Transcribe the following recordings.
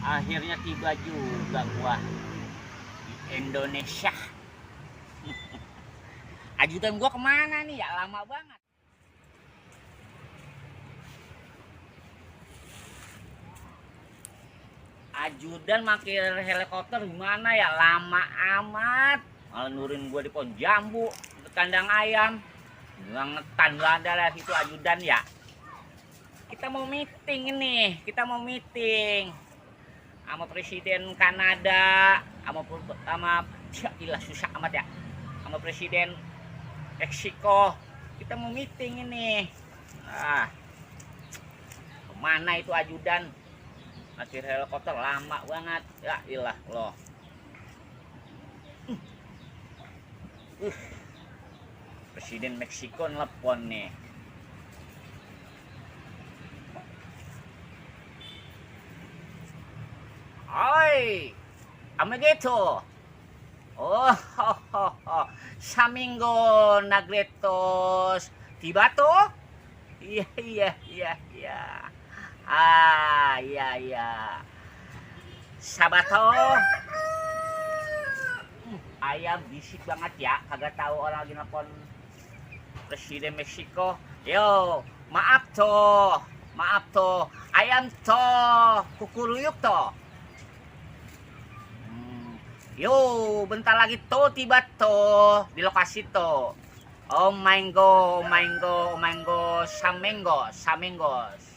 Akhirnya tiba juga gua di Indonesia. Ajudan gua kemana nih ya, lama banget. Ajudan makin helikopter gimana ya, lama amat. Malah nurin gua di pohon jambu ke kandang ayam. Bangetan ada lah itu ajudan ya. Kita mau meeting ini, kita mau meeting sama presiden Kanada, sama ya ilah susah amat ya, sama presiden Meksiko. Kita mau meeting ini. Nah, kemana itu ajudan? Akhir helikopter lama banget. Ya ilah loh. Presiden Meksiko nelpon nih. Oi, amiguito. Oh, Saminggo Nagletos Tibato? Iya, iya, iya, iya. Iya, iya. Sabato. Ayam bisik banget ya, kagak tahu orang lagi nelfon presiden Meksiko. Yo, maaf toh. Maaf toh. Ayam toh kukuruyuk toh. Yo, bentar lagi tuh tiba tuh di lokasi tuh. Oh mango, mango, mango, samenggo, samengos.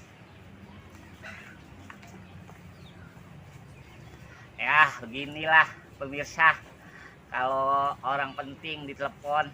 Ya, beginilah pemirsa. Kalau orang penting ditelepon